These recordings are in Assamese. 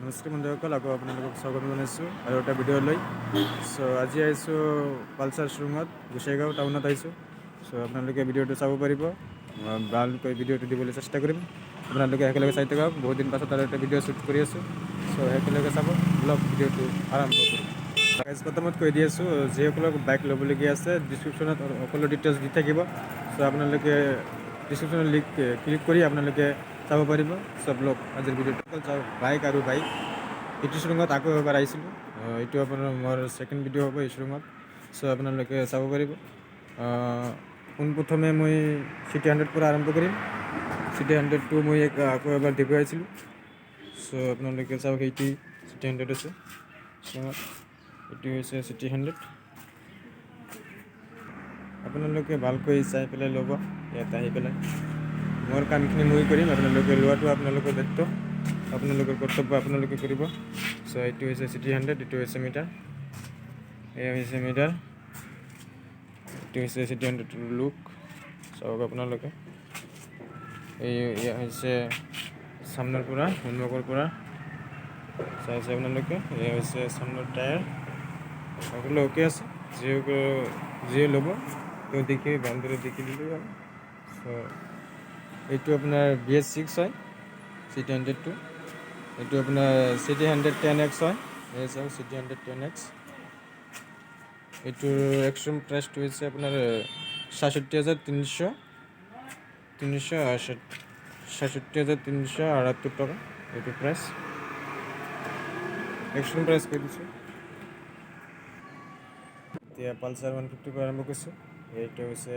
নমস্কাৰ বন্ধুসকল, আকৌ আপোনালোকক স্বাগত জনাইছোঁ আৰু এটা ভিডিঅ' লৈ। আজি আহিছোঁ পালচাৰ শ্ব'ৰুমত, গোসাইগাঁও টাউনত আহিছোঁ। আপোনালোকে ভিডিঅ'টো চাব পাৰিব। ভালকৈ ভিডিঅ'টো দিবলৈ চেষ্টা কৰিম। আপোনালোকে একেলগে চাই থাকক। বহুত দিন পাছত আৰু এটা ভিডিঅ' শ্বুট কৰি আছোঁ। একেলগে চাব, ব্লগ ভিডিঅ'টো আৰম্ভ কৰিম। প্ৰথমত কৈ দি আছোঁ, যিসকলক বাইক ল'বলগীয়া আছে ডিছক্ৰিপশ্যনত সকলো ডিটেইলছ দি থাকিব। আপোনালোকে ডিছক্ৰিপশ্যনৰ লিংক ক্লিক কৰি আপোনালোকে চাব পাৰিব চব ব্লগ। আজিৰ ভিডিঅ'টো চাওক, বাইক আৰু বাইক। এইটো শ্ব'ৰুমত আকৌ এবাৰ আহিছিলোঁ। এইটো আপোনাৰ মোৰ ছেকেণ্ড ভিডিঅ' হ'ব এই শ্ব'ৰুমত। আপোনালোকে চাব পাৰিব। পোনপ্ৰথমে মই চিটি 100 পৰা আৰম্ভ কৰিম। চিটি 100টো মই আকৌ এবাৰ দেখুৱাইছিলোঁ। আপোনালোকে চাওক, এইটো চিটি 100 আছে শ্ব'ৰুমত। এইটো হৈছে চিটি 100। আপোনালোকে ভালকৈ চাই পেলাই ল'ব। ইয়াত আহি পেলাই মোৰ কামখিনি মই কৰিম, আপোনালোকে লোৱাটো আপোনালোকৰ দায়িত্ব, আপোনালোকৰ কৰ্তব্য আপোনালোকে কৰিব। এইটো হৈছে চিটি 100, এইটো হৈছে মিটাৰ, এয়া হৈছে মিটাৰ, এইটো হৈছে চিটি 100ৰ লুক। চাওক আপোনালোকে, এয়া হৈছে সামনৰ পৰা সন্মুখৰ পৰা চাইছে আপোনালোকে। এয়া হৈছে সামনৰ টায়াৰ, সকলো অ'কে আছে। যিয়ে ল'ব তেওঁ দেখি ভালদৰে দেখি দিলোঁ আৰু। এইটো আপোনাৰ BS6 হয় চিটি 100টো। এইটো আপোনাৰ চিটি 110X হয়। এই চাওক চিটি 110X। এইটোৰ এক্সট্ৰিম প্ৰাইচটো হৈছে আপোনাৰ 67,368 টকা। এইটো প্ৰাইচ এক্সট্ৰিম প্ৰাইচ কৈ দিছোঁ। এতিয়া পালচাৰ 150 পৰা আৰম্ভ কৰিছোঁ। এইটো হৈছে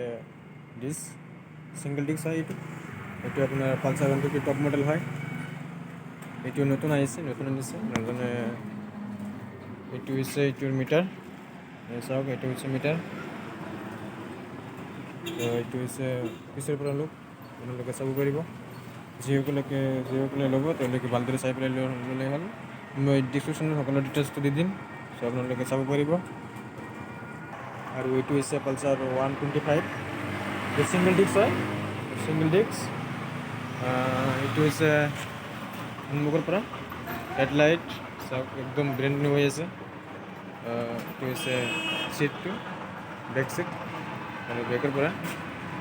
ডিছ, ছিংগল ডিস্ক হয় এইটো। এইটো আপোনাৰ পালচাৰ 150 টপ মডেল হয়। এইটো নতুন আহিছে, নতুন আনিছে নাজানে। এইটো হৈছে এইটোৰ মিটাৰ, চাওক এইটো হৈছে মিটাৰ। এইটো হৈছে পিছৰ পৰা লুক, আপোনালোকে চাব পাৰিব। যিসকলে ল'ব তেওঁলোকে ভালদৰে চাই পেলাই ল'লে হ'ল। মই ডিছক্ৰিপশ্যনত সকলো ডিটেইলছটো দি দিম, আপোনালোকে চাব পাৰিব। আৰু এইটো হৈছে পালচাৰ 125, এইটো ছিংগল ডিস্ক হয়, ছিংগল ডিস্ক। এইটো হৈছে সন্মুখৰ পৰা হেডলাইট, চাওক একদম ব্ৰেণ্ড নিউ হৈ আছে। এইটো হৈছে চিটটো, বেক চিট আৰু বেকৰ পৰা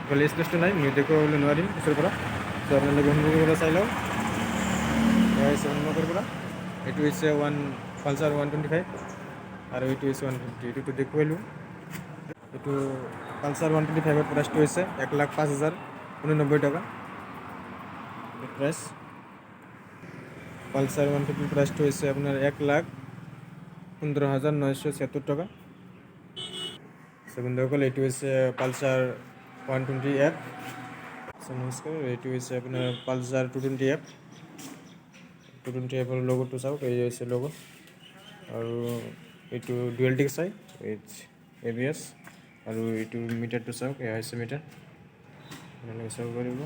গ'লে স্পেচটো নাই, মই দেখুৱাবলৈ নোৱাৰিম পিছৰ পৰা। আপোনালোকে সন্মুখৰ পৰা চাই লওক। এয়া হৈছে সন্মুখৰ পৰা। এইটো হৈছে পালচাৰ 125 আৰু এইটো হৈছে 150। এইটোতো দেখুৱালোঁ। এইটো পালচাৰ 125ৰ প্ৰাইচটো হৈছে 1,05,089 টকা প্ৰাইচ। পালচাৰ 150 প্ৰাইচটো হৈছে আপোনাৰ 1,15,976 টকা। বন্ধুসকল, এইটো হৈছে পালচাৰ 120F। নমস্কাৰ, এইটো হৈছে আপোনাৰ পালচাৰ 220F। 220Fৰ লগোটো চাওক, এই হৈছে লগো। আৰু এইটো ডুৱেল ডিস্ক হয়, ABS। আৰু এইটো মিটাৰটো চাওক, এয়া হৈছে মিটাৰ, আপোনালোকে চাব পাৰিব।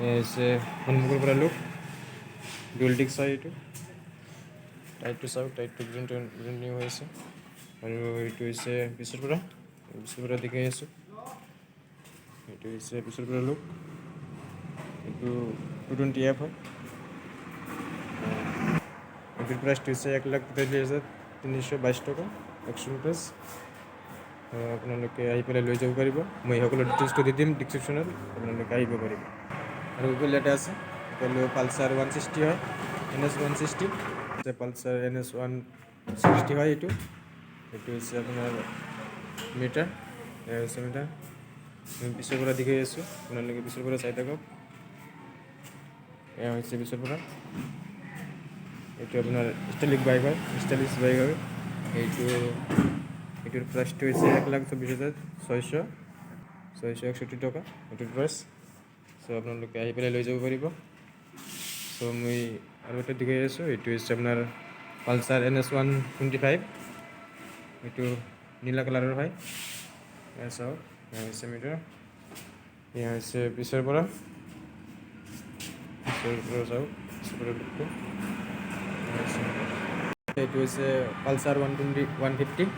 এয়া হৈছে সন্মুখৰ পৰা লুক, ডুৱেল ডিস্ক হয় এইটো। টাইটটো চাওক, টাইটটো ব্ৰেণ্ড নিউ হৈ আছে। আৰু এইটো হৈছে পিছৰ পৰা দেখাই আছোঁ। এইটো হৈছে পিছৰ পৰা লুক। এইটো 220F হয়। এইটোৰ প্ৰাইচটো হৈছে 1,43,322 টকা এক্সট্ৰিম প্ৰাইচ। আপোনালোকে আহি পেলাই লৈ যাব পাৰিব। মই সকলো ডিটেইলছটো দি দিম ডিছক্ৰিপশ্যনত, আপোনালোকে আহিব পাৰিব। আৰু ইফালে এটা আছে, ইফালে পালচাৰ 160 হয়, NS 160। পালচাৰ NS 160 হয় এইটো। এইটো হৈছে আপোনাৰ মিটাৰ, এয়া হৈছে মিটাৰ। মই পিছৰ পৰা দেখাই আছোঁ, আপোনালোকে পিছৰ পৰা চাই থাকক। এয়া হৈছে পিছৰ পৰা। এইটো আপোনাৰ ষ্টাইলিছ বাইক হয়, এইটোৰ প্ৰাইচটো হৈছে 1,24,661 টকা এইটোৰ প্ৰাইচ। আপোনালোকে আহি পেলাই লৈ যাব পাৰিব। মই আৰু এটা দেখাই আছোঁ, এইটো হৈছে আপোনাৰ পালচাৰ NS 125। এইটো নীলা কালাৰৰ হয়। এয়া চাওক, এয়া হৈছে মিটাৰ, এয়া হৈছে পিছৰ পৰা চাওক, পিছৰ পৰা লুকটো। এইটো হৈছে পালচাৰ 150।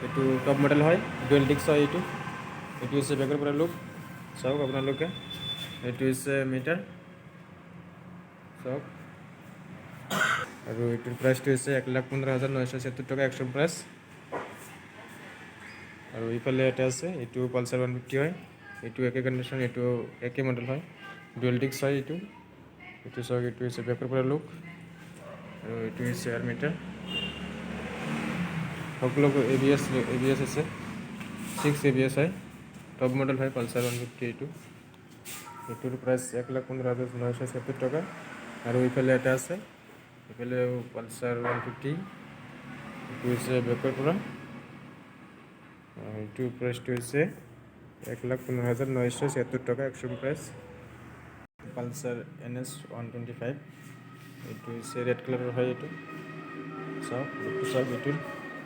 এইটো টপ মডেল হয়, ডুৱেল ডিস্ক হয় এইটো। এইটো হৈছে বেকৰ পৰা লুক, চাওক আপোনালোকে। এইটো হৈছে মিটাৰ, চাওক। আৰু এইটোৰ প্ৰাইচটো হৈছে 1,15,970 টকা এক্সট্ৰা প্ৰাইচ। আৰু এইফালে এটা আছে, এইটো পালচাৰ 150 হয়, এইটো একে কণ্ডিশ্যন, এইটো একে মডেল হয়, ডুৱেল ডিস্ক হয় এইটো চাওক, এইটো হৈছে বেকৰ পৰা লুক, আৰু এইটো হৈছে এয়াৰ মিটাৰ, সকলো ABS আছে, 6 ABS হয়, টপ মডেল হয় পালচাৰ 150 এইটোৰ প্ৰাইচ 1,15,970 টকা। আৰু এইফালে এটা আছে, এইফালেও পালচাৰ 150, এইটো হৈছে বেকৰ পৰা, এইটোৰ প্ৰাইচটো হৈছে 1,15,970 টকা এক্সট্ৰা প্ৰাইচ। পালচাৰ NS 125, এইটো হৈছে ৰেড কালাৰৰ হয়, এইটো চাওক, এইটোৰ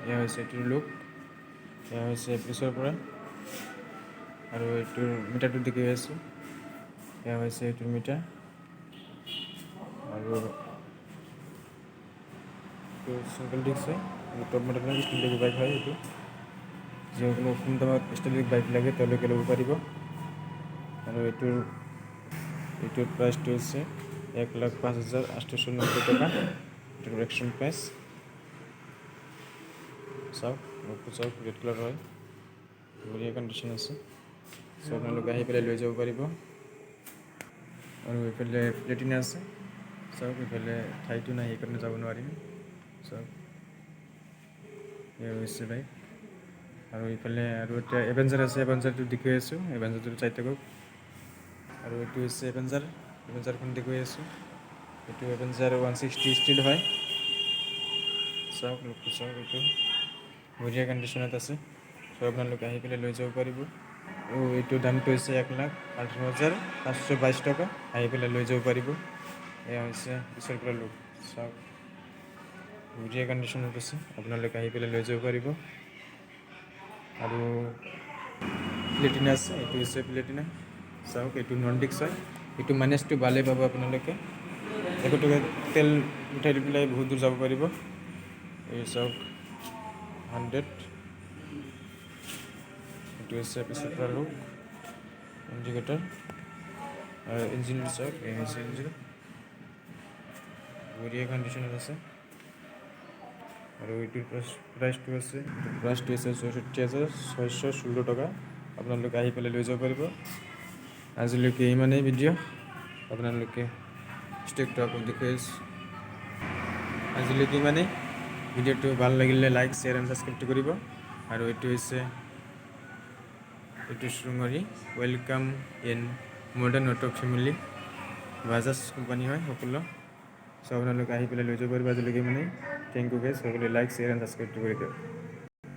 এয়া হৈছে এইটোৰ লুক, এয়া হৈছে পিছৰ পৰা, আৰু এইটোৰ মিটাৰটো দেখি আছোঁ, এয়া হৈছে এইটোৰ মিটাৰ, আৰু এইটো চিংগল ডিস্ক হয়, টপ মডেল হয়, ষ্টেণ্ডাৰ্ড বাইক হয়, এইটো যিসকলে কম দামত ষ্টেণ্ডাৰ্ড বাইক লাগে তেওঁলোকে ল'ব পাৰিব। আৰু এইটোৰ প্ৰাইচটো হৈছে 1,05,890 টকা, এইটোৰ এক্সট্ৰা প্ৰাইচ চাওক, চাওক ৰেড কালাৰ হয়, বঢ়িয়া কণ্ডিশ্যন আছে, চ' আপোনালোকে আহি পেলাই লৈ যাব পাৰিব। আৰু এইফালে প্লেটিনা আছে, চাওক এইফালে ঠাইটো নাই সেইকাৰণে যাব নোৱাৰিম, চাওক এয়া হৈছে বাইক। আৰু এইফালে আৰু এটা এভেঞ্জাৰ আছে, এভেঞ্জাৰটো দেখুৱাই আছোঁ, এভেঞ্জাৰটো চাই থাকক। আৰু এইটো হৈছে এভেঞ্জাৰখন দেখুৱাই আছোঁ, এইটো এভেঞ্জাৰ 160 ষ্টিল হয়, চাওক লুকটো চাওক, এইটো বঢ়িয়া কণ্ডিশ্যনত আছে, চ' আপোনালোকে আহি পেলাই লৈ যাব পাৰিব। আৰু এইটো দামটো হৈছে 1,18,522 টকা, আহি পেলাই লৈ যাব পাৰিব। এয়া হৈছে পিছৰ পৰা লুক, চাওক বঢ়িয়া কণ্ডিশ্যনত আছে, আপোনালোকে আহি পেলাই লৈ যাব পাৰিব। আৰু প্লেটিনা আছে, এইটো হৈছে প্লেটিনা, চাওক এইটো নন ডিস্ক হয়, এইটো মাইলেজটো ভালেই পাব আপোনালোকে, 100 টকা তেল উঠাই দি পেলাই বহুত দূৰ যাব পাৰিব। এই চাওক 100, এইটো হৈছে পিছৰ পৰা লুক, ইণ্ডিকেটৰ, আৰু ইঞ্জিনটো চাওক, এই হৈছে ইঞ্জিন, বঢ়িয়া কণ্ডিশ্যনত আছে। আৰু এইটোৰ প্ৰাইচটো হৈছে 64,616 টকা, আপোনালোকে আহি পেলাই লৈ যাব পাৰিব। আজিলৈকে ইমানেই ভিডিঅ', আপোনালোকে ষ্টেকটো আকৌ দেখুৱাই আছোঁ, আজিলৈকে ইমানেই, ভিডিঅ'টো ভাল লাগিলে লাইক, শ্বেয়াৰ এণ্ড ছাবস্ক্ৰাইবটো কৰিব। আৰু এইটো হৈছে Shringari, welcome in modern auto family, Bajaj company হয় সকলো, চ' আপোনালোকে আহি পেলাই লৈ যাব পাৰিব। আজিলৈকে মানে থেংক ইউ গাইজ, সকলোৱে লাইক, শ্বেয়াৰ এণ্ড ছাবস্ক্ৰাইবটো কৰি দিয়ক।